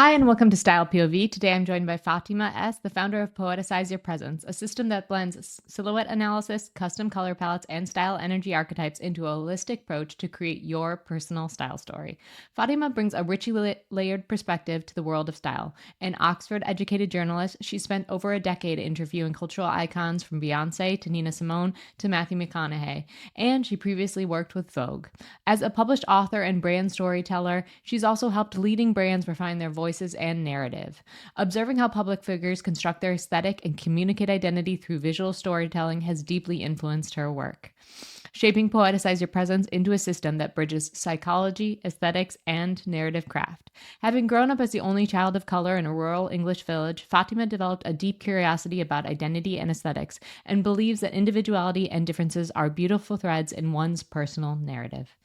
Hi, and welcome to Style POV. Today I'm joined by Fatima Ess, the founder of Poeticize Your Presence, a system that blends silhouette analysis, custom color palettes, and style energy archetypes into a holistic approach to create your personal style story. Fatima brings a richly layered perspective to the world of style. An Oxford-educated journalist, she spent over a decade interviewing cultural icons from Beyoncé to Nina Simone to Matthew McConaughey, and she previously worked with Vogue. As a published author and brand storyteller, she's also helped leading brands refine their voices and narrative. Observing how public figures construct their aesthetic and communicate identity through visual storytelling has deeply influenced her work, shaping Poeticize Your Presence into a system that bridges psychology, aesthetics, and narrative craft. Having grown up as the only child of color in a rural English village, Fatima developed a deep curiosity about identity and aesthetics and believes that individuality and differences are beautiful threads in one's personal narrative.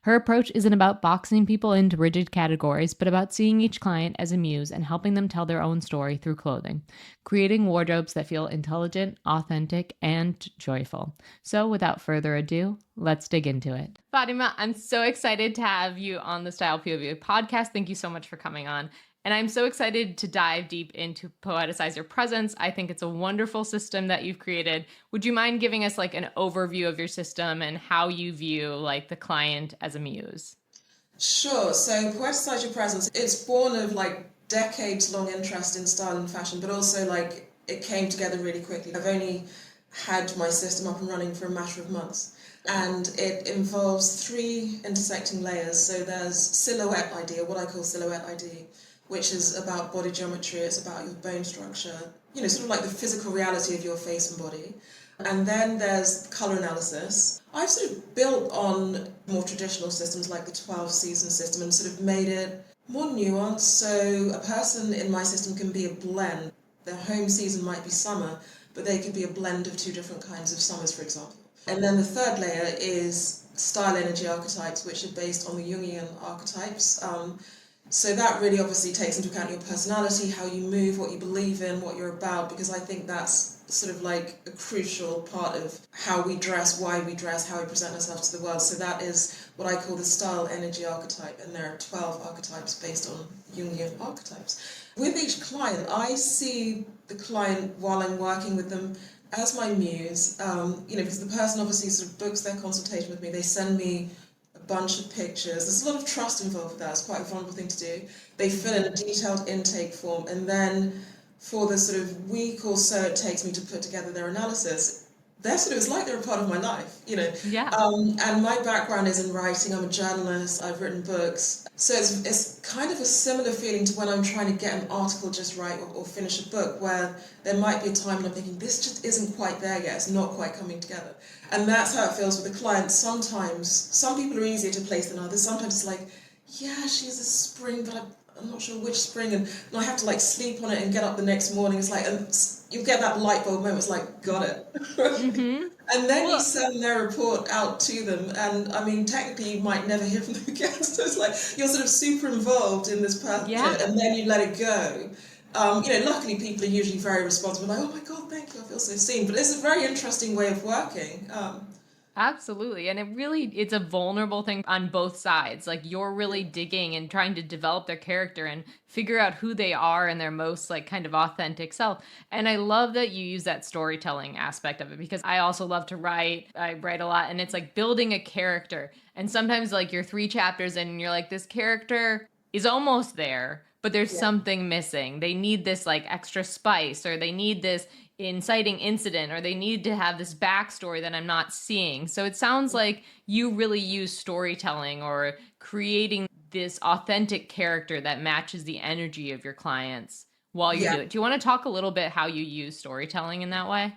Her approach isn't about boxing people into rigid categories, but about seeing each client as a muse and helping them tell their own story through clothing, creating wardrobes that feel intelligent, authentic, and joyful. So, without further ado, let's dig into it. Fatima, I'm so excited to have you on the Style POV podcast. Thank you so much for coming on. And I'm so excited to dive deep into Poeticize Your Presence. I think it's a wonderful system that you've created. Would you mind giving us like an overview of your system and how you view like the client as a muse? Sure. So Poeticize Your Presence, it's born of like decades-long interest in style and fashion, but also like it came together really quickly. I've only had my system up and running for a matter of months. And it involves three intersecting layers. So there's silhouette ID, or what I call silhouette ID, which is about body geometry, it's about your bone structure, sort of like the physical reality of your face and body. And then there's color analysis. I've sort of built on more traditional systems like the 12-season system and sort of made it more nuanced. So a person in my system can be a blend. Their home season might be summer, but they could be a blend of two different kinds of summers, for example. And then the third layer is style energy archetypes, which are based on the Jungian archetypes. So that really obviously takes into account your personality, how you move, what you believe in, what you're about, because I think that's sort of like a crucial part of how we dress, why we dress, how we present ourselves to the world. So that is what I call the style energy archetype, and there are 12 archetypes based on Jungian archetypes. With each client, I see the client while I'm working with them as my muse, because the person obviously sort of books their consultation with me, they send me bunch of pictures. There's a lot of trust involved with that. It's quite a vulnerable thing to do. They fill in a detailed intake form, and then for the sort of week or so it takes me to put together their analysis, it's like they're a part of my life, Yeah. And my background is in writing. I'm a journalist. I've written books. So it's kind of a similar feeling to when I'm trying to get an article just right or finish a book, where there might be a time when I'm thinking, this just isn't quite there yet. It's not quite coming together. And that's how it feels with the client. Sometimes, some people are easier to place than others. Sometimes it's like, yeah, she's a spring, but I'm not sure which spring, and I have to like sleep on it and get up the next morning. It's like, and you get that light bulb moment. It's like, got it. Mm-hmm. And then Well, you send their report out to them, and I mean, technically you might never hear from them again. So it's like you're sort of super involved in this path, yeah. and then you let it go. Luckily people are usually very responsive, like, oh my God, thank you, I feel so seen. But it's a very interesting way of working. Absolutely. And it's a vulnerable thing on both sides. Like you're really digging and trying to develop their character and figure out who they are and their most like kind of authentic self. And I love that you use that storytelling aspect of it, because I also love to write. I write a lot, and it's like building a character. And sometimes like you're 3 chapters in and you're like, this character is almost there, but there's Yeah. something missing. They need this like extra spice, or they need this inciting incident, or they need to have this backstory that I'm not seeing. So it sounds like you really use storytelling or creating this authentic character that matches the energy of your clients while you Yeah. do it. Do you want to talk a little bit how you use storytelling in that way?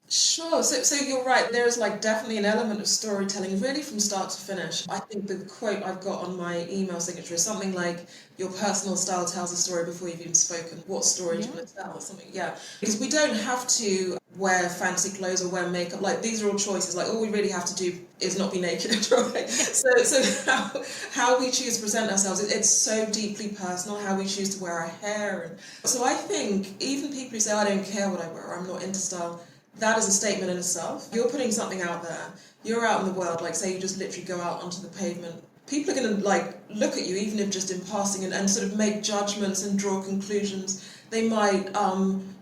Sure. So you're right. There is like definitely an element of storytelling, really from start to finish. I think the quote I've got on my email signature is something like, "Your personal style tells a story before you've even spoken. What story do you want to tell?" Or something. Yeah. Because we don't have to wear fancy clothes or wear makeup. Like these are all choices. Like all we really have to do is not be naked, right? So how we choose to present ourselves, it's so deeply personal. How we choose to wear our hair, and so I think even people who say, "I don't care what I wear, I'm not into style," that is a statement in itself. You're putting something out there. You're out in the world, like say you just literally go out onto the pavement people are going to like look at you, even if just in passing, and sort of make judgments and draw conclusions. They might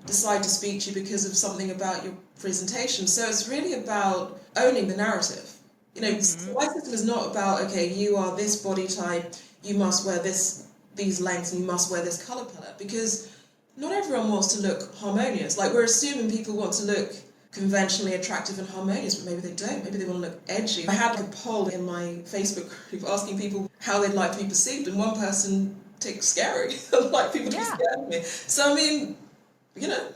decide to speak to you because of something about your presentation. So it's really about owning the narrative. You know, my system is not about, okay, you are this body type, you must wear these lengths, and you must wear this color palette, because not everyone wants to look harmonious. Like, we're assuming people want to look conventionally attractive and harmonious, but maybe they don't. Maybe they want to look edgy. I had a poll in my Facebook group asking people how they'd like to be perceived, and one person ticked scary. I'd like people to be scared of me. So, I mean, you know.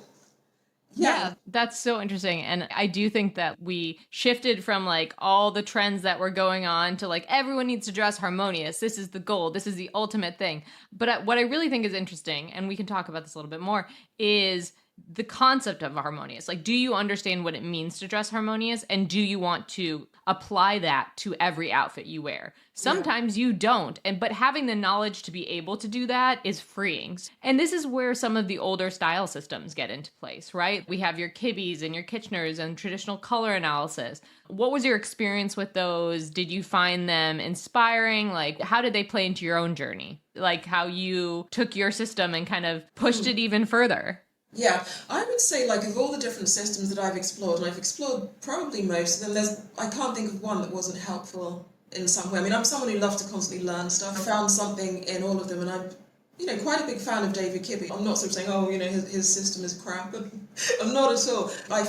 Yeah, that's so interesting. And I do think that we shifted from like all the trends that were going on to like everyone needs to dress harmonious. This is the goal. This is the ultimate thing. But what I really think is interesting, and we can talk about this a little bit more, is the concept of harmonious. Like, do you understand what it means to dress harmonious? And do you want to apply that to every outfit you wear? Sometimes you don't. But having the knowledge to be able to do that is freeing. And this is where some of the older style systems get into place, right? We have your Kibbe's and your Kitcheners and traditional color analysis. What was your experience with those? Did you find them inspiring? Like, how did they play into your own journey? Like how you took your system and kind of pushed it even further? Yeah, I would say, like, of all the different systems that I've explored, and I've explored probably most of them, I can't think of one that wasn't helpful in some way. I mean, I'm someone who loves to constantly learn stuff. I found something in all of them, and I'm, you know, quite a big fan of David Kibbe. I'm not sort of saying, oh, you know, his system is crap. I'm not at all. I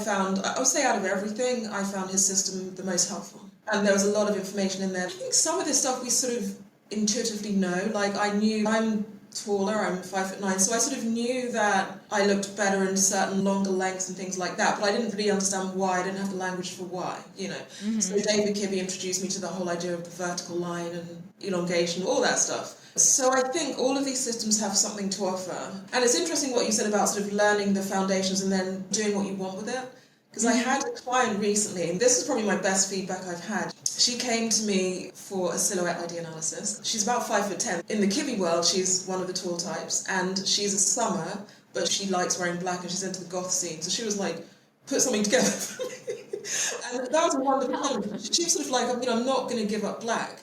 would say out of everything, I found his system the most helpful. And there was a lot of information in there. I think some of this stuff we sort of intuitively know. Like, I knew I'm taller, I'm 5'9", so I sort of knew that I looked better in certain longer lengths and things like that, but I didn't really understand why. I didn't have the language for why, you know. So David Kibbe introduced me to the whole idea of the vertical line and elongation, all that stuff. So I think all of these systems have something to offer. And it's interesting what you said about sort of learning the foundations and then doing what you want with it. Because I had a client recently, and this is probably my best feedback I've had. She came to me for a silhouette ID analysis. She's about 5'10". In the Kibbe world, she's one of the tall types, and she's a summer, but she likes wearing black, and she's into the goth scene. So she was like, put something together for me. And that was a wonderful challenge. She was sort of like, you know, I'm not going to give up black.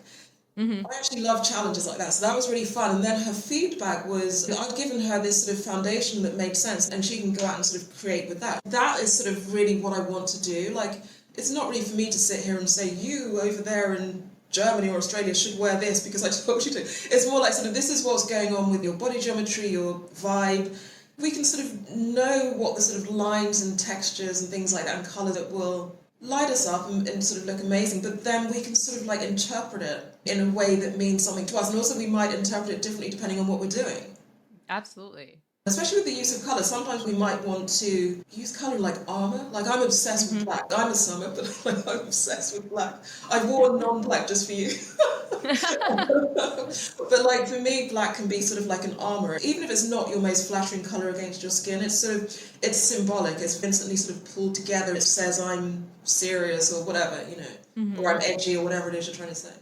I actually love challenges like that, so that was really fun. And then her feedback was, I'd given her this sort of foundation that made sense, and she can go out and sort of create with that. That is sort of really what I want to do. Like, it's not really for me to sit here and say, you over there in Germany or Australia should wear this because I told you to. It's more like sort of, this is what's going on with your body geometry, your vibe. We can sort of know what the sort of lines and textures and things like that and colour that will light us up and sort of look amazing, but then we can sort of like interpret it in a way that means something to us, and also we might interpret it differently depending on what we're doing. Absolutely. Especially with the use of colour, sometimes we might want to use colour like armour. Like, I'm obsessed with black. I'm a summer, but like, I'm obsessed with black. I've worn non-black just for you. But like, for me, black can be sort of like an armour. Even if it's not your most flattering colour against your skin, it's sort of, it's symbolic. It's instantly sort of pulled together. It says I'm serious or whatever, you know, or I'm edgy or whatever it is you're trying to say.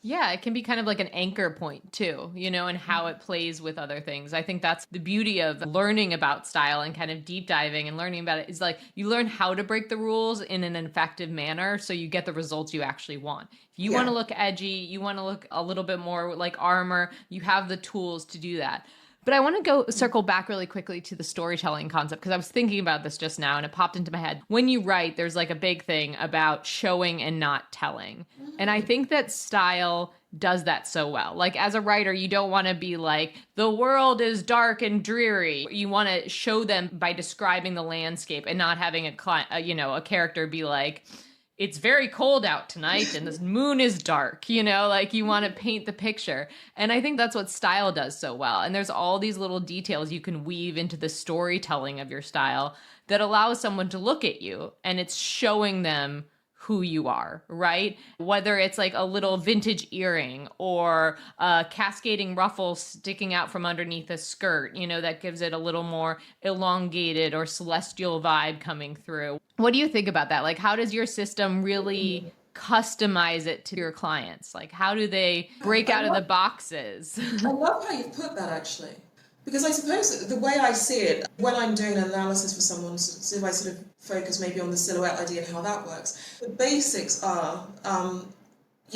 Yeah, it can be kind of like an anchor point too, you know, and how it plays with other things. I think that's the beauty of learning about style and kind of deep diving and learning about it is like you learn how to break the rules in an effective manner so you get the results you actually want. If you want to look edgy, you want to look a little bit more like armor, you have the tools to do that. But I want to go circle back really quickly to the storytelling concept because I was thinking about this just now and it popped into my head. When you write, there's like a big thing about showing and not telling. And I think that style does that so well. Like, as a writer, you don't want to be like, the world is dark and dreary. You want to show them by describing the landscape and not having a character be like, it's very cold out tonight and the moon is dark, you know, like you want to paint the picture. And I think that's what style does so well. And there's all these little details you can weave into the storytelling of your style that allows someone to look at you and it's showing them who you are, right? Whether it's like a little vintage earring or a cascading ruffle sticking out from underneath a skirt, you know, that gives it a little more elongated or celestial vibe coming through. What do you think about that? Like, how does your system really customize it to your clients? Like, how do they break out of the boxes? I love how you've put that, actually. Because I suppose the way I see it, when I'm doing an analysis for someone, so if I sort of focus maybe on the silhouette idea and how that works, the basics are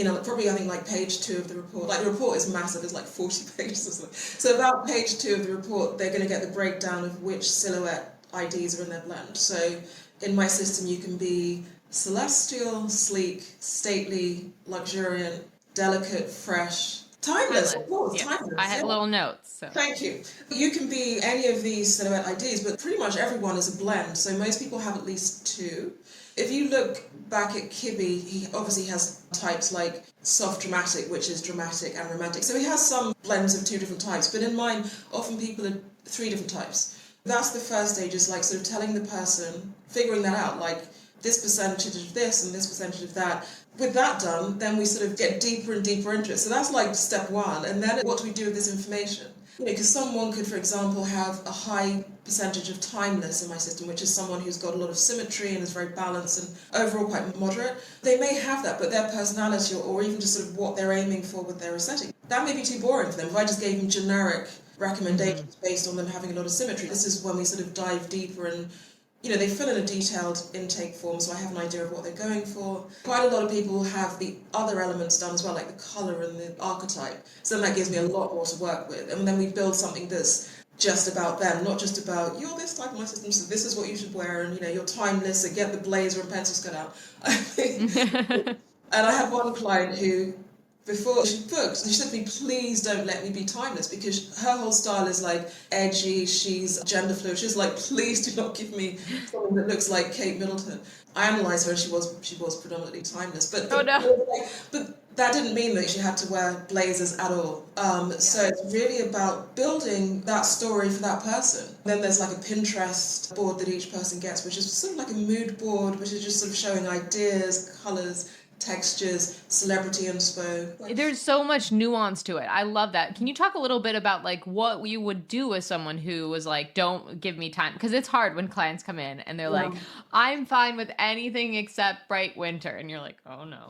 probably I think like page 2 of the report, like the report is massive, it's like 40 pages or something. So about page 2 of the report, they're going to get the breakdown of which silhouette IDs are in their blend. So in my system, you can be celestial, sleek, stately, luxuriant, delicate, fresh, timeless. Of course, timeless. I had little notes. So. Thank you. You can be any of these silhouette IDs, but pretty much everyone is a blend. So most people have at least 2. If you look back at Kibbe, he obviously has types like soft dramatic, which is dramatic and romantic. So he has some blends of 2 different types. But in mine, often people are 3 different types. That's the first stage, is like sort of telling the person, figuring that out, like this percentage of this and this percentage of that. With that done, then we sort of get deeper and deeper into it. So that's like step 1. And then what do we do with this information? Because someone could, for example, have a high percentage of timeless in my system, which is someone who's got a lot of symmetry and is very balanced and overall quite moderate. They may have that, but their personality or even just sort of what they're aiming for with their aesthetic, that may be too boring for them. If I just gave them generic recommendations based on them having a lot of symmetry, this is when we sort of dive deeper and they fill in a detailed intake form, so I have an idea of what they're going for. Quite a lot of people have the other elements done as well, like the colour and the archetype. So then that gives me a lot more to work with. And then we build something that's just about them, not just about, you're this type of my system, so this is what you should wear, and you're timeless, so get the blazer and pencils cut out. And I had one client who, before she booked, she said to me, please don't let me be timeless, because her whole style is like edgy, she's gender fluid, she's like, please do not give me something that looks like Kate Middleton. I analysed her and she was predominantly timeless, but but that didn't mean that she had to wear blazers at all. So it's really about building that story for that person. Then there's like a Pinterest board that each person gets, which is sort of like a mood board, which is just sort of showing ideas, colours, textures, celebrity inspo. There's so much nuance to it. I love that. Can you talk a little bit about like what you would do with someone who was like, don't give me time? Because it's hard when clients come in and they're like, I'm fine with anything except bright winter. And you're like, oh no.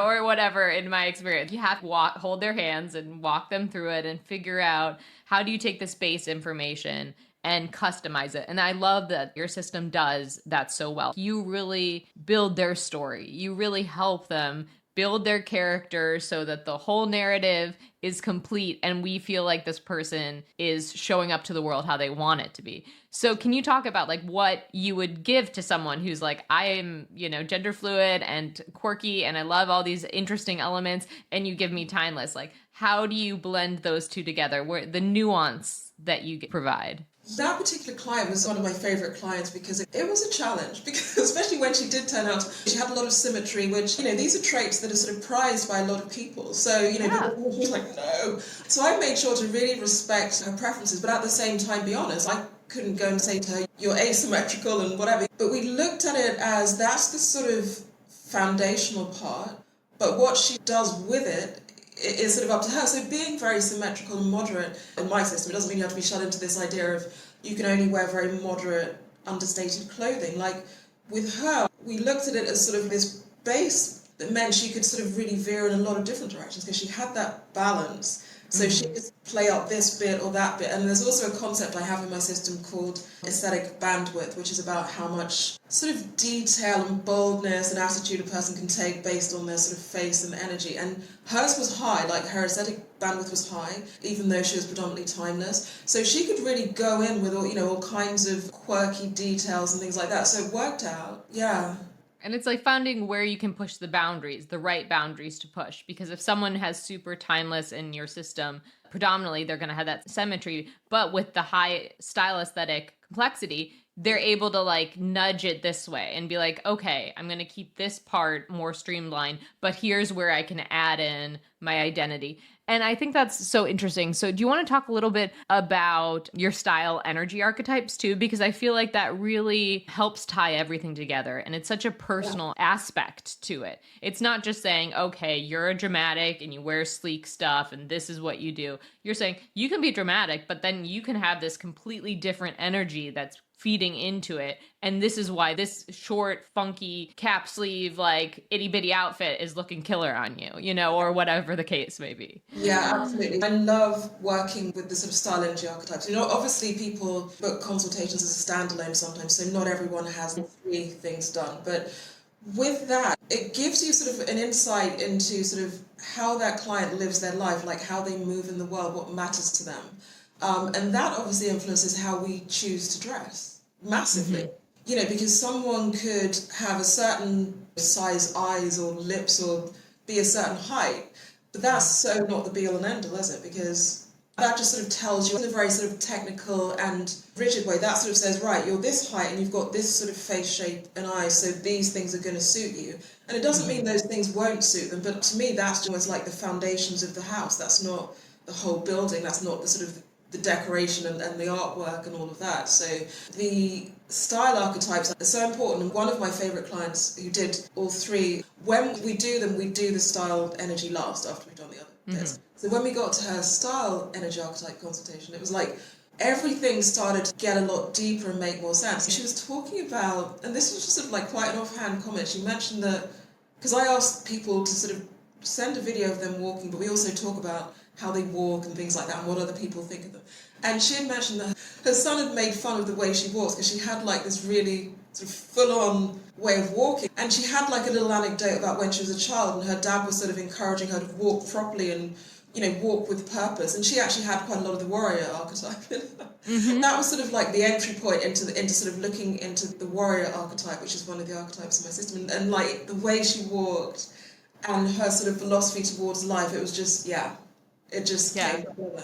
Or whatever. In my experience, you have to hold their hands and walk them through it and figure out, how do you take this base information and customize it. And I love that your system does that so well. You really build their story. You really help them build their character so that the whole narrative is complete and we feel like this person is showing up to the world how they want it to be. So can you talk about like what you would give to someone who's like, I am, gender fluid and quirky and I love all these interesting elements, and you give me timeless. Like, how do you blend those two together? Where the nuance that you provide? That particular client was one of my favourite clients because it was a challenge, because especially when she did turn out, she had a lot of symmetry, which, these are traits that are sort of prized by a lot of people. So, people were like, no. So I made sure to really respect her preferences, but at the same time, be honest. I couldn't go and say to her, you're asymmetrical and whatever. But we looked at it as that's the sort of foundational part, but what she does with it is sort of up to her. So being very symmetrical and moderate in my system, it doesn't mean you have to be shut into this idea of you can only wear very moderate, understated clothing. Like with her, we looked at it as sort of this base that meant she could sort of really veer in a lot of different directions because she had that balance. So she could play up this bit or that bit. And there's also a concept I have in my system called aesthetic bandwidth, which is about how much sort of detail and boldness and attitude a person can take based on their sort of face and energy. And hers was high, like her aesthetic bandwidth was high, even though she was predominantly timeless. So she could really go in with all kinds of quirky details and things like that. So it worked out, yeah. And it's like finding where you can push the boundaries, the right boundaries to push. Because if someone has super timeless in your system, predominantly they're going to have that symmetry. But with the high style aesthetic complexity, they're able to like nudge it this way and be like, okay, I'm going to keep this part more streamlined, but here's where I can add in my identity. And I think that's so interesting. So do you want to talk a little bit about your style energy archetypes too? Because I feel like that really helps tie everything together. And it's such a personal aspect to it. It's not just saying, okay, you're a dramatic and you wear sleek stuff and this is what you do. You're saying you can be dramatic, but then you can have this completely different energy that's feeding into it. And this is why this short, funky cap sleeve, like itty bitty outfit is looking killer on you, or whatever the case may be. Yeah, absolutely. I love working with the sort of style energy archetypes. Obviously people book consultations as a standalone sometimes, so not everyone has 3 things done. But With that, it gives you sort of an insight into sort of how that client lives their life, like how they move in the world, what matters to them. And that obviously influences how we choose to dress massively. You know, because someone could have a certain size eyes or lips or be a certain height, but that's so not the be all and end all, is it? Because that just sort of tells you in a very sort of technical and rigid way. That sort of says, right, you're this height and you've got this sort of face shape and eyes, so these things are going to suit you. And it doesn't mean those things won't suit them, but to me that's almost like the foundations of the house. That's not the whole building. That's not the sort of the decoration and the artwork and all of that. So the style archetypes are so important. And one of my favourite clients who did all three, when we do them, we do the style energy last after we've done the other bits. So when we got to her style energy archetype consultation, it was like everything started to get a lot deeper and make more sense. She was talking about, and this was just sort of like quite an offhand comment, she mentioned that, because I asked people to sort of send a video of them walking, but we also talk about how they walk and things like that and what other people think of them. And she had mentioned that her son had made fun of the way she walks because she had like this really sort of full-on way of walking. And she had like a little anecdote about when she was a child and her dad was sort of encouraging her to walk properly and, you know, walk with purpose. And she actually had quite a lot of the warrior archetype in her. That was sort of like the entry point into sort of looking into the warrior archetype, which is one of the archetypes in my system. And like the way she walked and her sort of philosophy towards life, it was just, it just came together.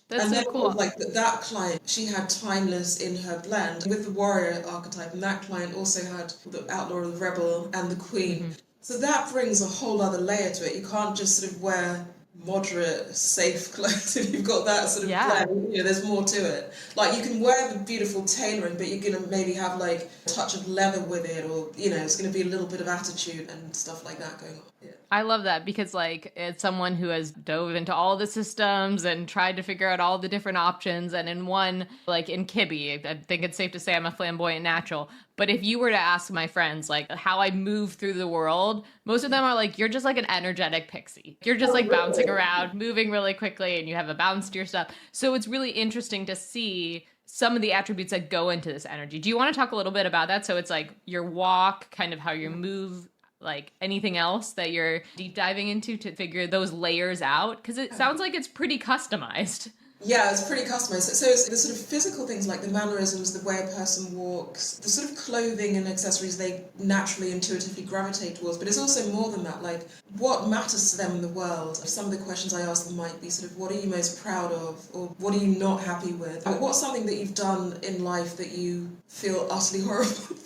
That's and so then cool. Like that client, she had timeless in her blend with the warrior archetype, and that client also had the outlaw, the rebel, and the queen. So that brings a whole other layer to it. You can't just sort of wear moderate, safe clothes if you've got that sort of blend. You know, there's more to it. Like you can wear the beautiful tailoring, but you're gonna maybe have like a touch of leather with it, or you know, it's gonna be a little bit of attitude and stuff like that going on. Yeah. I love that because like it's someone who has dove into all the systems and tried to figure out all the different options. And in one, like in Kibbe, I think it's safe to say I'm a flamboyant natural. But if you were to ask my friends like how I move through the world, most of them are like, you're just like an energetic pixie. You're just like bouncing around, moving really quickly, and you have a bounce to your stuff. So it's really interesting to see some of the attributes that go into this energy. Do you want to talk a little bit about that? So it's like your walk, kind of how you move, like anything else that you're deep diving into to figure those layers out? Because it sounds like it's pretty customized. Yeah, it's pretty customized. So it's the sort of physical things like the mannerisms, the way a person walks, the sort of clothing and accessories they naturally, intuitively gravitate towards. But it's also more than that, like what matters to them in the world. Some of the questions I ask them might be sort of, what are you most proud of? Or what are you not happy with? Or what's something that you've done in life that you feel utterly horrible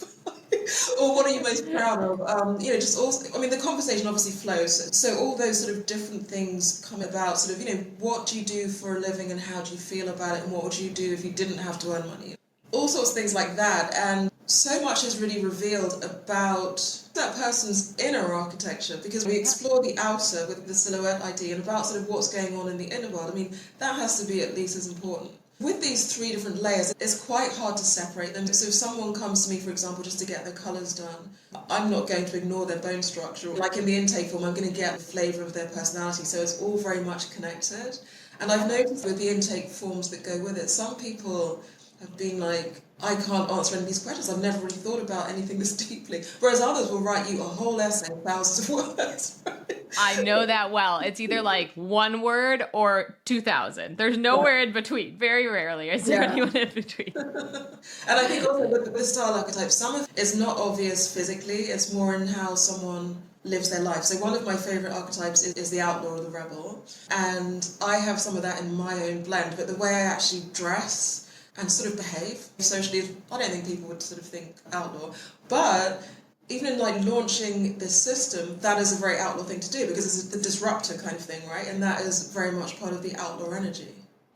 or what are you most proud of? You know, just also, I mean, the conversation obviously flows. So all those sort of different things come about, sort of, you know, what do you do for a living and how do you feel about it and what would you do if you didn't have to earn money? All sorts of things like that. And so much is really revealed about that person's inner architecture because we explore the outer with the silhouette ID and about sort of what's going on in the inner world. I mean, that has to be at least as important. With these three different layers, it's quite hard to separate them. So if someone comes to me, for example, just to get their colours done, I'm not going to ignore their bone structure. Like in the intake form, I'm going to get the flavour of their personality. So it's all very much connected. And I've noticed with the intake forms that go with it, some people have been like, I can't answer any of these questions. I've never really thought about anything this deeply. Whereas others will write you a whole essay, thousands of words. I know that well. It's either like one word or 2,000. There's nowhere in between. Very rarely is there anyone in between. And I think also with the style archetype, some of it's not obvious physically. It's more in how someone lives their life. So one of my favourite archetypes is the outlaw or the rebel. And I have some of that in my own blend. But the way I actually dress and sort of behave socially, I don't think people would sort of think outlaw. But even in like launching this system, that is a very outlaw thing to do because it's the disruptor kind of thing, right? And that is very much part of the outlaw energy.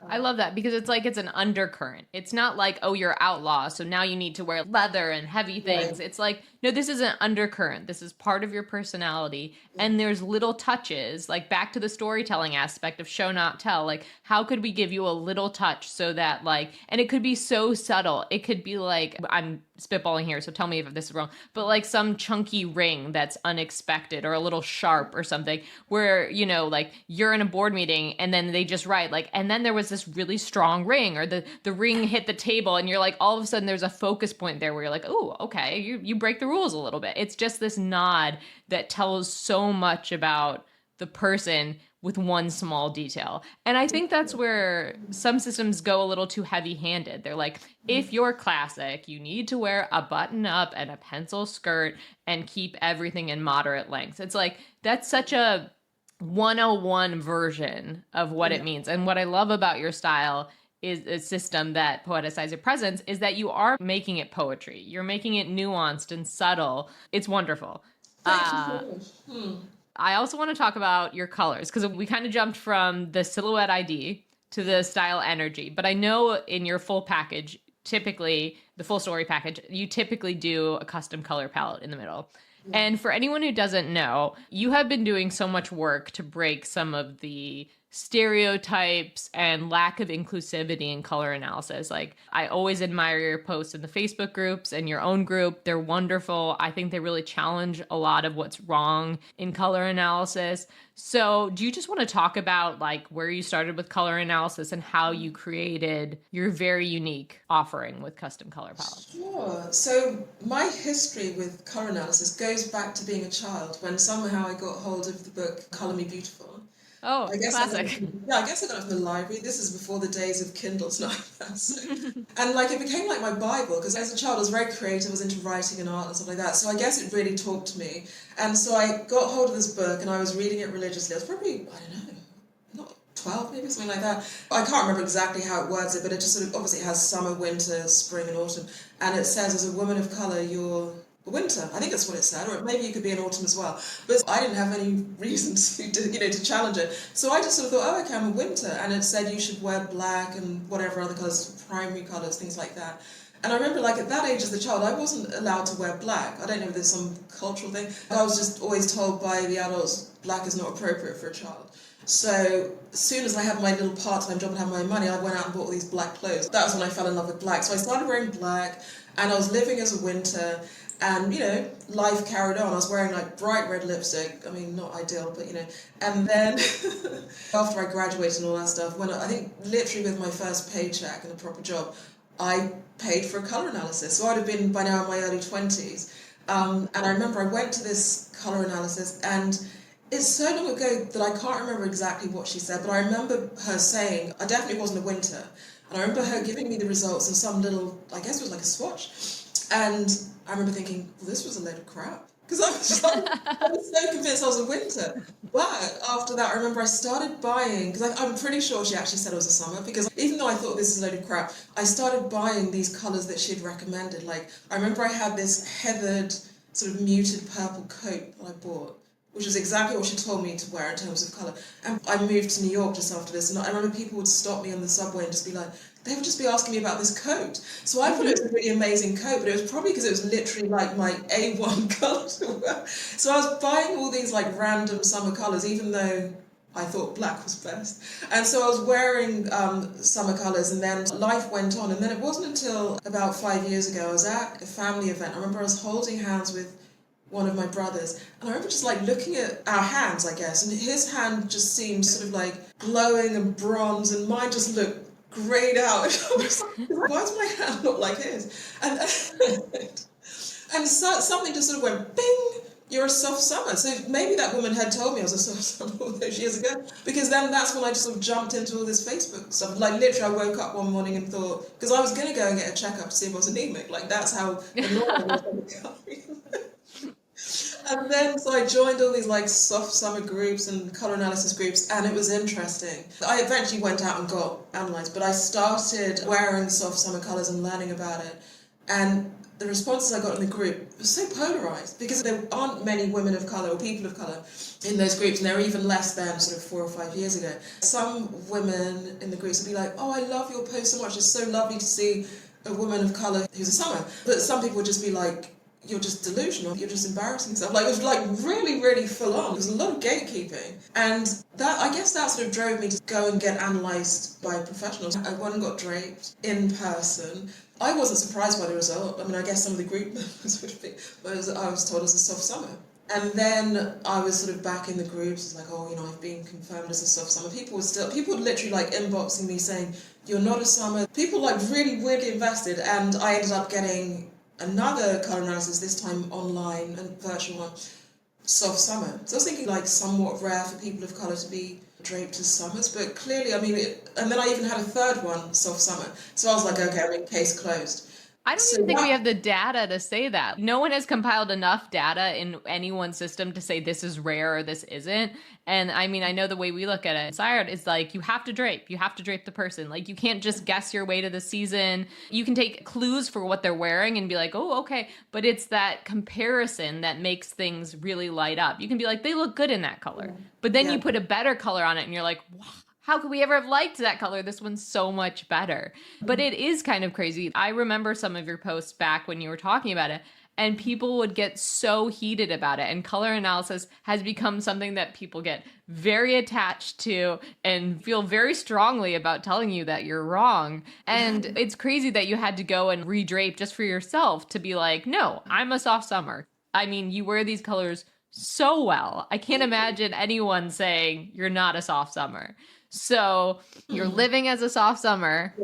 I love that because it's like it's an undercurrent. It's not like, oh, you're outlaw, so now you need to wear leather and heavy things. Right. It's like, no, this is an undercurrent. This is part of your personality. And there's little touches, like back to the storytelling aspect of show, not tell. Like, how could we give you a little touch so that like, and it could be so subtle. It could be like, I'm spitballing here, so tell me if this is wrong, but like some chunky ring that's unexpected or a little sharp or something, where, you know, like you're in a board meeting and then they just write like, and then there was this really strong ring, or the ring hit the table, and you're like, all of a sudden there's a focus point there where you're like, oh, okay, you break the rules a little bit. It's just this nod that tells so much about the person with one small detail. And I think that's where some systems go a little too heavy-handed. They're like, if you're classic, you need to wear a button up and a pencil skirt and keep everything in moderate lengths. It's like, that's such a 101 version of what it means. And what I love about your style is a system that Poeticize Your Presence is that you are making it poetry. You're making it nuanced and subtle. It's wonderful. Thank you so much. I also want to talk about your colors, because we kind of jumped from the silhouette ID to the style energy. But I know in your full package, typically the full story package, you typically do a custom color palette in the middle. And for anyone who doesn't know, you have been doing so much work to break some of the stereotypes and lack of inclusivity in color analysis. Like, I always admire your posts in the Facebook groups and your own group. They're wonderful. I think they really challenge a lot of what's wrong in color analysis. So do you just want to talk about like where you started with color analysis and how you created your very unique offering with custom color palettes? Sure. So my history with color analysis goes back to being a child, when somehow I got hold of the book Color Me Beautiful. Oh, I guess classic. I guess I got it from the library. This is before the days of Kindles and iPads. So. And like, it became like my Bible, because as a child I was very creative, I was into writing and art and stuff like that. So I guess it really talked to me. And so I got hold of this book and I was reading it religiously. I was probably, I don't know, not 12 maybe, something like that. I can't remember exactly how it words it, but it just sort of, obviously it has summer, winter, spring and autumn. And it says, as a woman of colour, you're winter. I think that's what it said, or maybe you could be in autumn as well. But I didn't have any reason to challenge it. So I just sort of thought, oh, okay, I'm a winter. And it said you should wear black and whatever other colours, primary colours, things like that. And I remember, like, at that age as a child, I wasn't allowed to wear black. I don't know if there's some cultural thing. I was just always told by the adults, black is not appropriate for a child. So as soon as I had my little part-time job and had my money, I went out and bought all these black clothes. That was when I fell in love with black. So I started wearing black, and I was living as a winter. And, you know, life carried on. I was wearing, like, bright red lipstick. I mean, not ideal, but, you know. And then, after I graduated and all that stuff, when I think literally with my first paycheck and a proper job, I paid for a colour analysis. So I'd have been, by now, in my early 20s. And I remember I went to this colour analysis, and it's so long ago that I can't remember exactly what she said, but I remember her saying, I definitely wasn't a winter. And I remember her giving me the results in some little, I guess it was like a swatch. And I remember thinking, well, this was a load of crap. Because I was so convinced I was a winter. But after that, I remember I started buying, because I'm pretty sure she actually said it was a summer, because even though I thought this is a load of crap, I started buying these colours that she'd recommended. Like, I remember I had this heathered, sort of muted purple coat that I bought, which was exactly what she told me to wear in terms of colour. And I moved to New York just after this, and I remember people would stop me on the subway and just be like, they would just be asking me about this coat. So I thought it was a really amazing coat, but it was probably because it was literally like my A1 colour to wear. So I was buying all these like random summer colours, even though I thought black was best. And so I was wearing summer colours, and then life went on. And then it wasn't until about 5 years ago, I was at a family event. I remember I was holding hands with one of my brothers, and I remember just like looking at our hands, I guess, and his hand just seemed sort of like glowing and bronze, and mine just looked grayed out. I was like, why does my hand look like his? And so something just sort of went bing, you're a soft summer. So maybe that woman had told me I was a soft summer all those years ago, because then that's when I just sort of jumped into all this Facebook stuff. Like, literally, I woke up one morning and thought, because I was going to go and get a checkup to see if I was anemic. Like, that's how annoyed I was. And then, so I joined all these like soft summer groups and colour analysis groups, and it was interesting. I eventually went out and got analysed, but I started wearing soft summer colours and learning about it. And the responses I got in the group were so polarised, because there aren't many women of colour or people of colour in those groups, and there were even less than sort of 4 or 5 years ago. Some women in the groups would be like, oh, I love your post so much, it's so lovely to see a woman of colour who's a summer. But some people would just be like, you're just delusional, you're just embarrassing yourself. Like, it was like really, really full on. There was a lot of gatekeeping. And that, I guess that sort of drove me to go and get analysed by professionals. I went and got draped in person. I wasn't surprised by the result. I mean, I guess some of the group members would be, but I was told it was a soft summer. And then I was sort of back in the groups, like, oh, I've been confirmed as a soft summer. People were literally like inboxing me saying, you're not a summer. People like really weirdly invested, and I ended up getting another colour analysis, this time online and virtual one, soft summer. So I was thinking like somewhat rare for people of colour to be draped as summers, but clearly, I mean, and then I even had a third one, soft summer. So I was like, okay, I mean, case closed. I don't even think we have the data to say that. No one has compiled enough data in any one system to say this is rare or this isn't. And I mean, I know the way we look at it, Sired is like, you have to drape the person. Like, you can't just guess your way to the season. You can take clues for what they're wearing and be like, oh, okay. But it's that comparison that makes things really light up. You can be like, they look good in that color. But then you put a better color on it and you're like, wow. How could we ever have liked that color? This one's so much better. But it is kind of crazy. I remember some of your posts back when you were talking about it, and people would get so heated about it. And color analysis has become something that people get very attached to and feel very strongly about telling you that you're wrong. And it's crazy that you had to go and redrape just for yourself to be like, no, I'm a soft summer. I mean, you wear these colors so well. I can't imagine anyone saying you're not a soft summer. So you're living as a soft summer.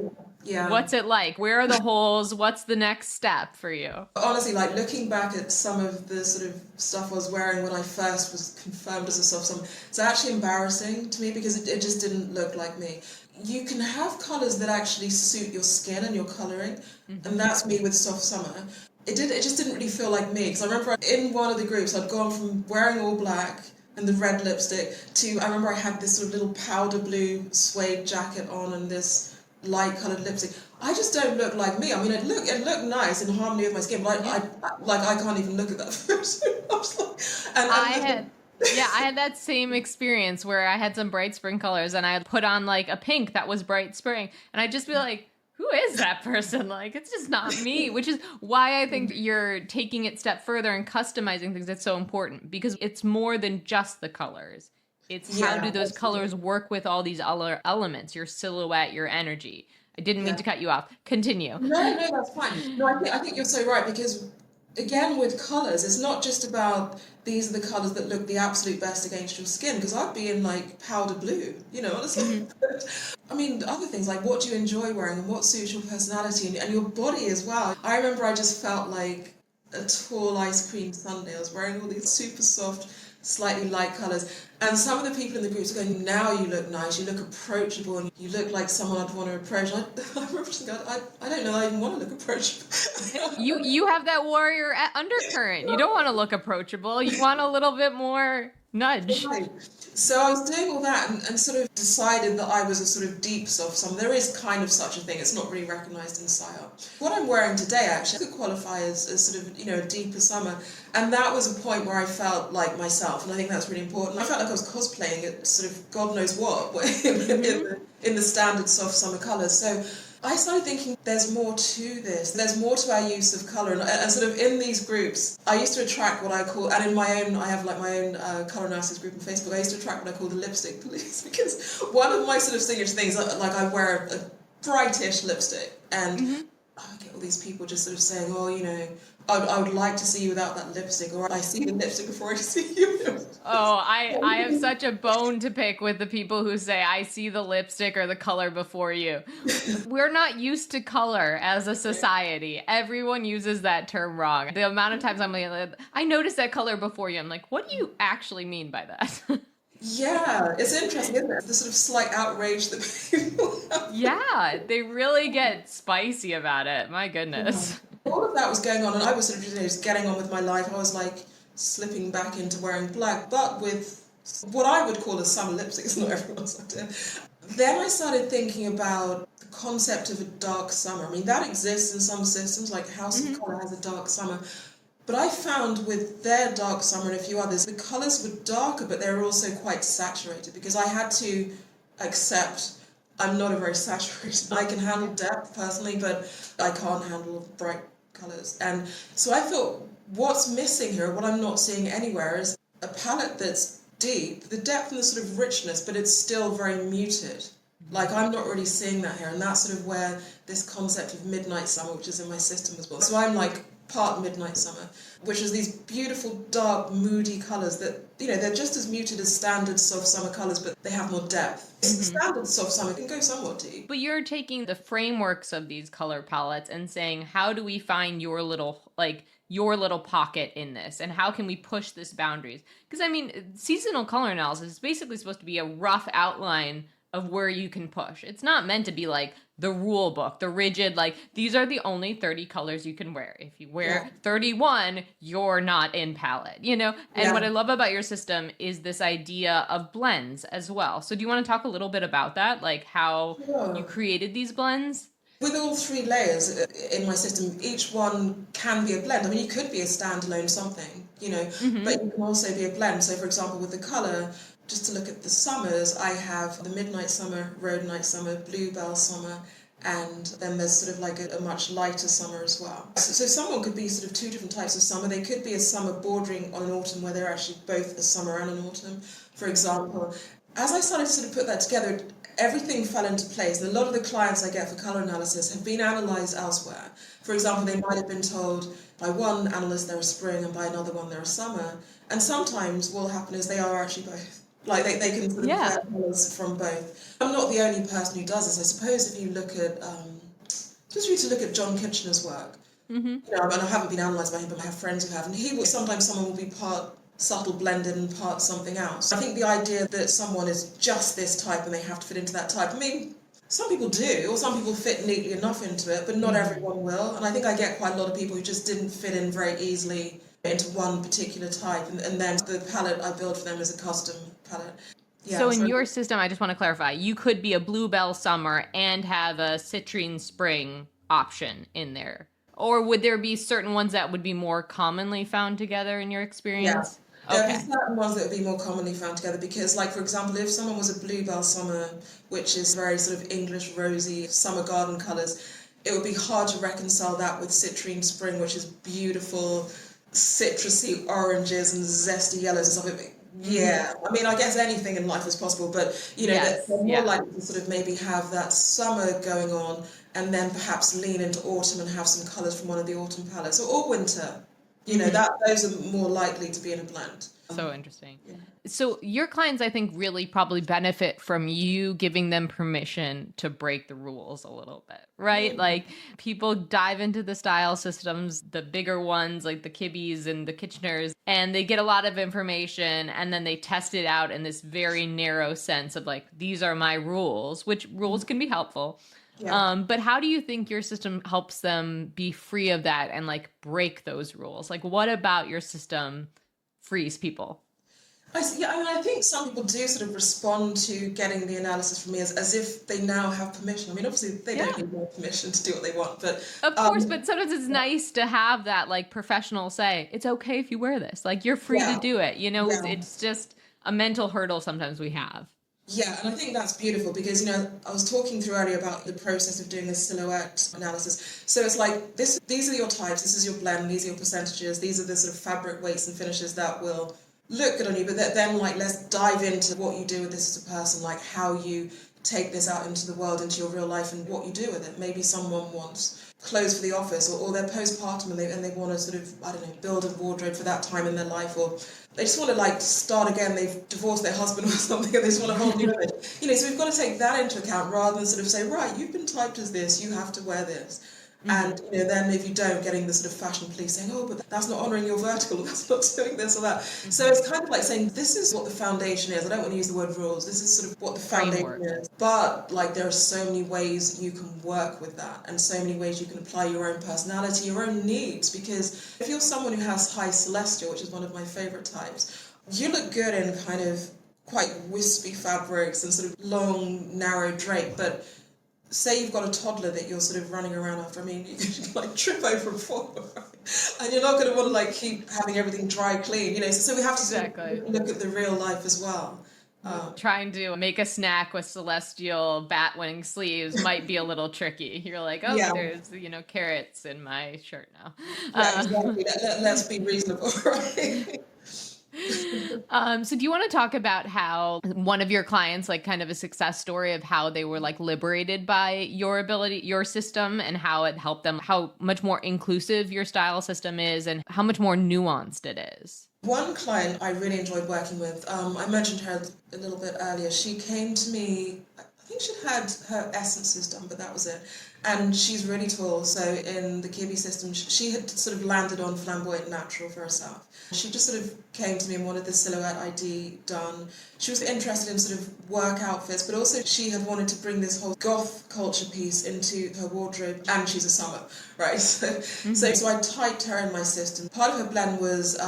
Yeah. What's it like? Where are the holes? What's the next step for you? Honestly, like looking back at some of the sort of stuff I was wearing when I first was confirmed as a soft summer, it's actually embarrassing to me because it just didn't look like me. You can have colours that actually suit your skin and your colouring, and that's me with soft summer. It just didn't really feel like me, because I remember in one of the groups I'd gone from wearing all black and the red lipstick to, I remember I had this sort of little powder blue suede jacket on and this light coloured lipstick. I just don't look like me. I mean, it looked nice in harmony with my skin, but I can't even look at that photo. I had that same experience where I had some bright spring colors and I had put on like a pink that was bright spring, and I'd just be like, who is that person? Like, it's just not me, which is why I think you're taking it a step further and customizing things. That's so important, because it's more than just the colors. It's how do those colors work with all these other elements, your silhouette, your energy. I didn't mean to cut you off. Continue. No, that's fine. No, I think you're so right, because again, with colours, it's not just about these are the colours that look the absolute best against your skin, because I'd be in like powder blue, honestly. I mean, other things like what do you enjoy wearing and what suits your personality and your body as well. I remember I just felt like a tall ice cream sundae. I was wearing all these super soft, slightly light colours. And some of the people in the groups are going, now you look nice, you look approachable, and you look like someone I'd want to approach. I remember just going, I don't know I even want to look approachable. You have that warrior undercurrent. You don't want to look approachable. You want a little bit more nudge. Right. So I was doing all that and sort of decided that I was a sort of deep soft summer. There is kind of such a thing. It's not really recognised in style. What I'm wearing today actually could qualify as sort of, a deeper summer. And that was a point where I felt like myself, and I think that's really important. I felt like I was cosplaying at sort of God knows what in the standard soft summer colours. So I started thinking there's more to this. There's more to our use of colour. And sort of in these groups, I used to attract what I call, and in my own, I have like my own colour analysis group on Facebook, I used to attract what I call the lipstick police, because one of my sort of signature things, like I wear a brightish lipstick, and I get all these people just sort of saying, oh, I would like to see you without that lipstick, or I see the lipstick before I see you. Oh, I have such a bone to pick with the people who say, I see the lipstick or the color before you. We're not used to color as a society. Everyone uses that term wrong. The amount of times I'm like, I noticed that color before you. I'm like, what do you actually mean by that? Yeah, it's interesting, isn't it? The sort of slight outrage that people have. Yeah, they really get spicy about it. My goodness. All of that was going on, and I was sort of just getting on with my life. I was like slipping back into wearing black, but with what I would call a summer lipstick. It's not everyone's idea. Then I started thinking about the concept of a dark summer. I mean, that exists in some systems, like House of Colour has a dark summer. But I found with their dark summer and a few others, the colours were darker, but they were also quite saturated, because I had to accept I'm not a very saturated. I can handle depth personally, but I can't handle bright colours. And so I thought, what's missing here, what I'm not seeing anywhere, is a palette that's deep, the depth and the sort of richness, but it's still very muted. Like, I'm not really seeing that here, and that's sort of where this concept of midnight summer, which is in my system as well. So I'm like part midnight summer, which is these beautiful, dark, moody colours that, they're just as muted as standard soft summer colours, but they have more depth. Standard soft summer can go somewhat deep. But you're taking the frameworks of these color palettes and saying, how do we find your little pocket in this, and how can we push this boundaries? Because seasonal color analysis is basically supposed to be a rough outline of where you can push. It's not meant to be like the rule book, the rigid, like, these are the only 30 colors you can wear. If you wear 31, you're not in palette, And what I love about your system is this idea of blends as well. So do you want to talk a little bit about that? Like how you created these blends? With all 3 layers in my system, each one can be a blend. You could be a standalone something, but you can also be a blend. So, for example, with the colour, just to look at the summers, I have the midnight summer, rhodonite summer, bluebell summer, and then there's sort of like a much lighter summer as well. So someone could be sort of 2 different types of summer. They could be a summer bordering on an autumn where they're actually both a summer and an autumn, for example. As I started to sort of put that together, everything fell into place. And a lot of the clients I get for colour analysis have been analysed elsewhere. For example, they might have been told by one analyst they're a spring and by another one they're a summer. And sometimes what will happen is they are actually both. Like they can sort of compare colours from both. I'm not the only person who does this. I suppose if you look at, just really to look at John Kitchener's work, and I haven't been analysed by him, but I have friends who have, and sometimes someone will be part subtle blended and part something else. I think the idea that someone is just this type and they have to fit into that type, some people do, or some people fit neatly enough into it, but not everyone will. And I think I get quite a lot of people who just didn't fit in very easily into one particular type, and then the palette I build for them is a custom palette. Yeah, so in your system, I just want to clarify, you could be a bluebell summer and have a citrine spring option in there. Or would there be certain ones that would be more commonly found together in your experience? Yeah. There are certain ones that would be more commonly found together because, like, for example, if someone was a bluebell summer, which is very sort of English rosy summer garden colours, it would be hard to reconcile that with citrine spring, which is beautiful citrusy oranges and zesty yellows and stuff. Yeah, I guess anything in life is possible, but they're more likely to sort of maybe have that summer going on and then perhaps lean into autumn and have some colours from one of the autumn palettes, or winter. Those are more likely to be in a blend. So interesting. Yeah. So your clients, I think, really probably benefit from you giving them permission to break the rules a little bit, right? Yeah. Like, people dive into the style systems, the bigger ones, like the Kibbe's and the Kitcheners, and they get a lot of information, and then they test it out in this very narrow sense of, like, these are my rules, which rules can be helpful. Yeah. But how do you think your system helps them be free of that and, like, break those rules? Like, what about your system frees people? I think some people do sort of respond to getting the analysis from me as if they now have permission. Obviously they don't need more permission to do what they want, but of course, but sometimes it's nice to have that, like, professional say, it's okay if you wear this, like, you're free to do it. It's just a mental hurdle sometimes we have. Yeah, and I think that's beautiful because, I was talking through earlier about the process of doing this silhouette analysis. So it's like, these are your types, this is your blend, these are your percentages, these are the sort of fabric weights and finishes that will look good on you, but then, like, let's dive into what you do with this as a person, like how you take this out into the world, into your real life, and what you do with it. Maybe someone wants clothes for the office, or they're postpartum and they want to sort of, build a wardrobe for that time in their life, or they just want to, like, start again, they've divorced their husband or something and they just want a whole new image. So we've got to take that into account rather than sort of say, right, you've been typed as this, you have to wear this. And then if you don't, getting the sort of fashion police saying, oh, but that's not honouring your vertical, that's not doing this or that. So it's kind of like saying, this is what the foundation is. I don't want to use the word rules. This is sort of what the foundation is. But, like, there are so many ways you can work with that, and so many ways you can apply your own personality, your own needs. Because if you're someone who has high celestial, which is one of my favourite types, you look good in kind of quite wispy fabrics and sort of long, narrow drape, but say you've got a toddler that you're sort of running around after, you could, like, trip over and fall, and you're not going to want to, like, keep having everything dry clean, so we have to sort of look at the real life as well. Trying to make a snack with celestial bat wing sleeves might be a little tricky. You're like, oh, Yeah, there's, carrots in my shirt now. yeah, exactly. Let's be reasonable, right? So do you want to talk about how one of your clients, like kind of a success story of how they were like liberated by your ability, your system, and how it helped them, how much more inclusive your style system is and how much more nuanced it is? One client I really enjoyed working with, I mentioned her a little bit earlier. She came to me, I think she'd had her essences done, but that was it. And she's really tall, so in the Kibi system, she had sort of landed on flamboyant natural for herself. She just sort of came to me and wanted the silhouette ID done. She was interested in sort of work outfits, but also she had wanted to bring this whole goth culture piece into her wardrobe, and she's a summer, right? So I typed her in my system. Part of her blend was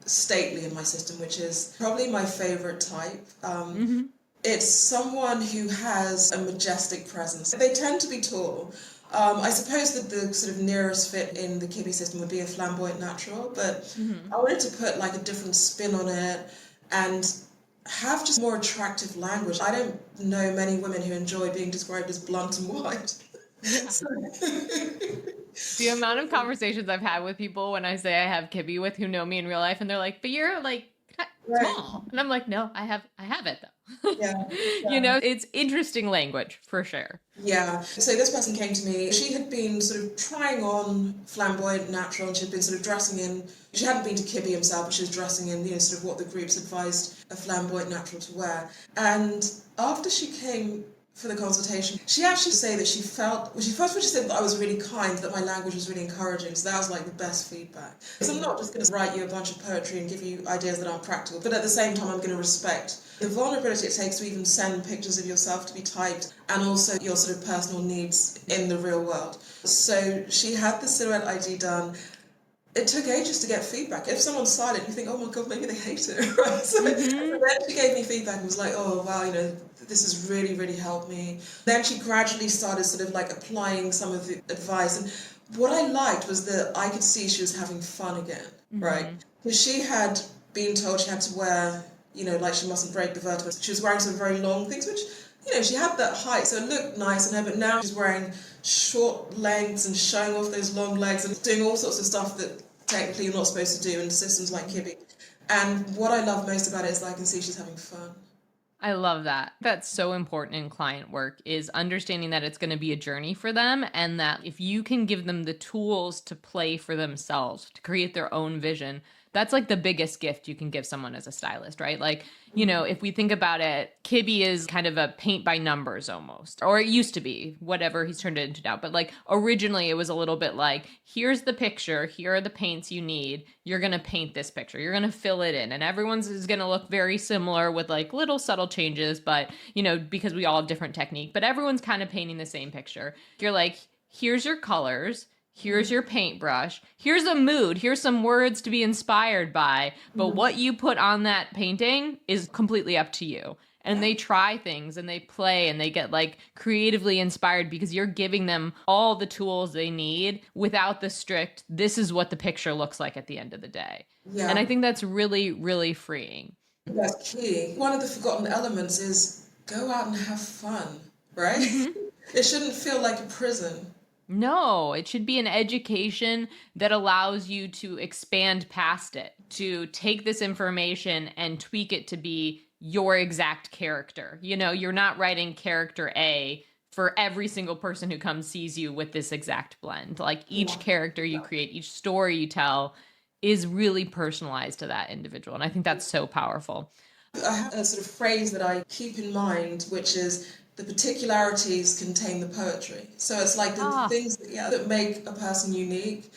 stately in my system, which is probably my favorite type. It's someone who has a majestic presence. They tend to be tall. I suppose that the sort of nearest fit in the Kibi system would be a flamboyant natural, but I wanted to put like a different spin on it and have just more attractive language. I don't know many women who enjoy being described as blunt and white. So, The amount of conversations I've had with people when I say I have Kibi with who know me in real life, and they're like, "But you're like small," and I'm like, "No, I have it though." yeah. It's interesting language for sure. Yeah. So this person came to me. She had been sort of trying on flamboyant natural, and she'd been sort of dressing in. She hadn't been to Kibi himself, but she was dressing in, sort of what the groups advised a flamboyant natural to wear. And after she came for the consultation, she actually said that she felt, well, she said that I was really kind, that my language was really encouraging, so that was like the best feedback. Because I'm not just going to write you a bunch of poetry and give you ideas that aren't practical, but at the same time I'm going to respect the vulnerability it takes to even send pictures of yourself to be typed, and also your sort of personal needs in the real world. So she had the silhouette ID done. It took ages to get feedback. If someone's silent, you think, oh my God, maybe they hate it, right? So then she gave me feedback and was like, oh wow, this has really, really helped me. Then she gradually started sort of like applying some of the advice. And what I liked was that I could see she was having fun again, right? Because she had been told she had to wear, like she mustn't break the vertebrae. She was wearing some very long things, which, she had that height, so it looked nice on her, but now she's wearing short lengths and showing off those long legs and doing all sorts of stuff that technically you're not supposed to do in systems like Kibi. And what I love most about it is that I can see she's having fun. I love that. That's so important in client work, is understanding that it's going to be a journey for them, and that if you can give them the tools to play for themselves, to create their own vision, that's like the biggest gift you can give someone as a stylist, right? Like, if we think about it, Kibi is kind of a paint by numbers almost, or it used to be, whatever he's turned it into now. But like originally it was a little bit like, here's the picture, here are the paints you need, you're going to paint this picture, you're going to fill it in, and everyone's is going to look very similar with like little subtle changes, but because we all have different technique, but everyone's kind of painting the same picture. You're like, here's your colors, here's your paintbrush, here's a mood, here's some words to be inspired by, but what you put on that painting is completely up to you. And they try things and they play and they get like creatively inspired because you're giving them all the tools they need without the strict, this is what the picture looks like at the end of the day. Yeah. And I think that's really, really freeing. That's key. One of the forgotten elements is go out and have fun, right? It shouldn't feel like a prison. No, it should be an education that allows you to expand past it, to take this information and tweak it to be your exact character. You're not writing character A for every single person who comes sees you with this exact blend. Like each character you create, each story you tell is really personalized to that individual. And I think that's so powerful. I have a sort of phrase that I keep in mind, which is, the particularities contain the poetry. So it's like the things that make a person unique.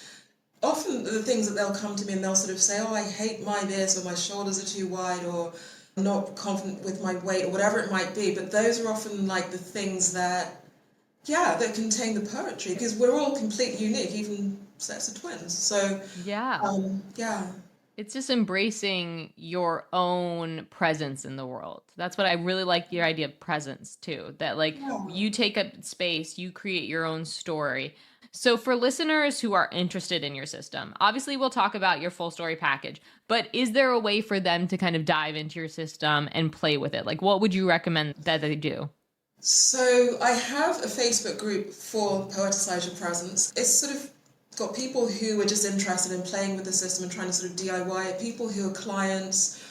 Often the things that they'll come to me and they'll sort of say, oh, I hate my this, or my shoulders are too wide, or I'm not confident with my weight, or whatever it might be. But those are often like the things that contain the poetry, because we're all completely unique, even sets of twins. So it's just embracing your own presence in the world. That's what I really like, your idea of presence too, that like you take up space, you create your own story. So for listeners who are interested in your system, obviously we'll talk about your full story package, but is there a way for them to kind of dive into your system and play with it? Like, what would you recommend that they do? So I have a Facebook group for Poeticize Your Presence. It's sort of got people who are just interested in playing with the system and trying to sort of DIY it, people who are clients,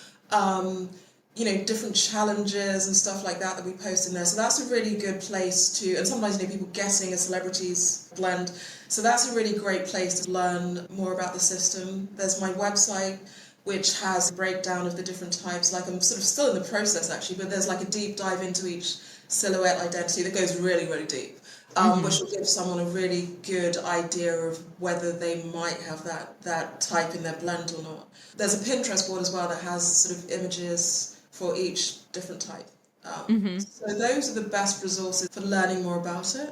different challenges and stuff like that we post in there. So that's a really good place to, and sometimes people guessing a celebrity's blend. So that's a really great place to learn more about the system. There's my website, which has a breakdown of the different types. Like I'm sort of still in the process actually, but there's like a deep dive into each silhouette identity that goes really, really deep. Which will give someone a really good idea of whether they might have that type in their blend or not. There's a Pinterest board as well that has sort of images for each different type. So those are the best resources for learning more about it.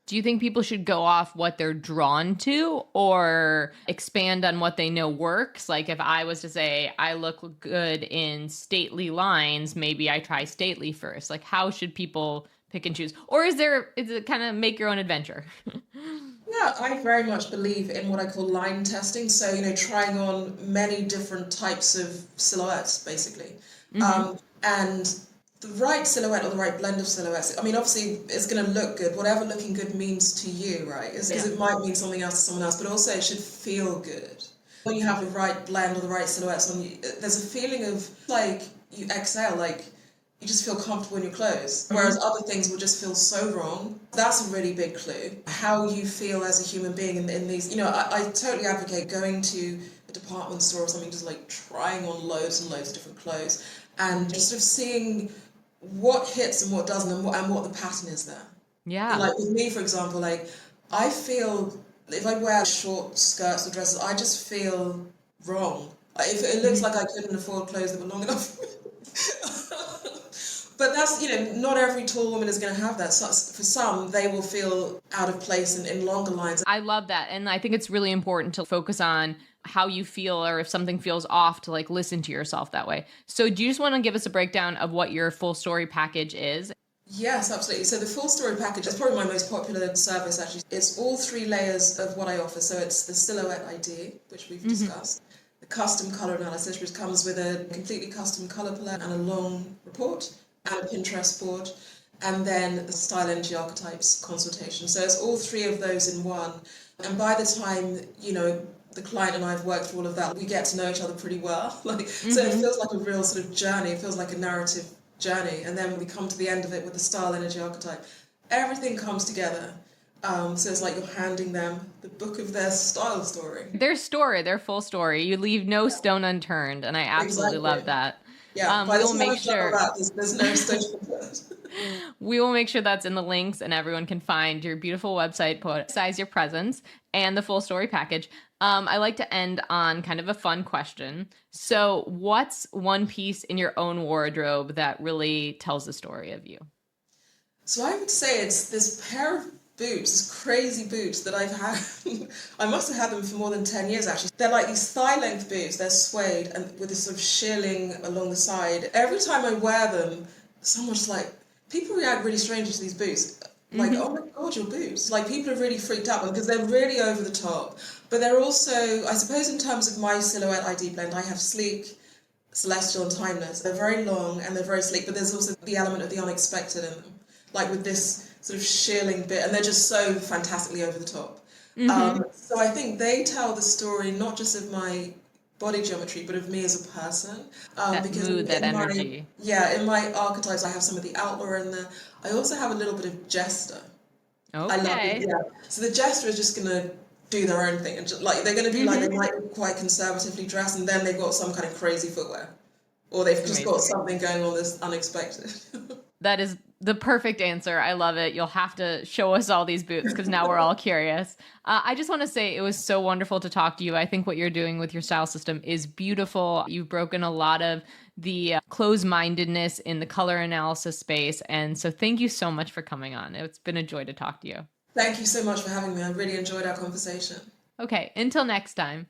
Do you think people should go off what they're drawn to or expand on what they know works? Like if I was to say, I look good in stately lines, maybe I try stately first. Like how should people pick and choose? Or is it kind of make your own adventure? Yeah, I very much believe in what I call line testing. So, trying on many different types of silhouettes, basically. And the right silhouette or the right blend of silhouettes, I mean, obviously it's going to look good, whatever looking good means to you, right? Because it might mean something else to someone else, but also it should feel good. When you have the right blend or the right silhouettes on you, there's a feeling of like you exhale, like you just feel comfortable in your clothes, whereas other things will just feel so wrong. That's a really big clue. How you feel as a human being in these, I totally advocate going to a department store or something, just like trying on loads and loads of different clothes and just sort of seeing what hits and what doesn't and what the pattern is there. Yeah. Like with me, for example, like I feel if I wear short skirts or dresses, I just feel wrong. If it looks like I couldn't afford clothes that were long enough for me. But that's, not every tall woman is going to have that. So for some, they will feel out of place in longer lines. I love that. And I think it's really important to focus on how you feel or if something feels off to like listen to yourself that way. So do you just want to give us a breakdown of what your full story package is? Yes, absolutely. So the full story package is probably my most popular service, actually. It's all 3 layers of what I offer. So it's the silhouette ID, which we've discussed, the custom color analysis, which comes with a completely custom color palette and a long report, and a Pinterest board, and then the Style Energy Archetypes consultation. So it's all 3 of those in one. And by the time, the client and I have worked through all of that, we get to know each other pretty well. So it feels like a real sort of journey. It feels like a narrative journey. And then we come to the end of it with the Style Energy Archetype. Everything comes together. So it's like you're handing them the book of their style story. Their full story. You leave no stone unturned. And I absolutely love that. Yeah, we will make sure there's no social word. We will make sure that's in the links and everyone can find your beautiful website, Poeticize Your Presence, and the full story package. I like to end on kind of a fun question. So what's one piece in your own wardrobe that really tells the story of you? So I would say it's this pair of boots, this crazy boots that I've had. I must have had them for more than 10 years, actually. They're like these thigh-length boots. They're suede and with this sort of shilling along the side. Every time I wear them, someone's like, people react really strangely to these boots. Like, oh my God, your boots. Like, people are really freaked out because they're really over the top. But they're also, I suppose in terms of my silhouette ID blend, I have sleek, celestial and timeless. They're very long and they're very sleek, but there's also the element of the unexpected in them. Like with this sort of shearling bit, and they're just so fantastically over the top. So I think they tell the story not just of my body geometry, but of me as a person. Because mood, that energy. In my archetypes, I have some of the outlaw in there. I also have a little bit of jester. Okay. I love it. Yeah. So the jester is just going to do their own thing, and just, like they're going to be like, they might be quite conservatively dressed, and then they've got some kind of crazy footwear, or they've just got something going on that's unexpected. That is the perfect answer. I love it. You'll have to show us all these boots because now we're all curious. I just want to say it was so wonderful to talk to you. I think what you're doing with your style system is beautiful. You've broken a lot of the closed-mindedness in the color analysis space. And so thank you so much for coming on. It's been a joy to talk to you. Thank you so much for having me. I really enjoyed our conversation. Okay, until next time.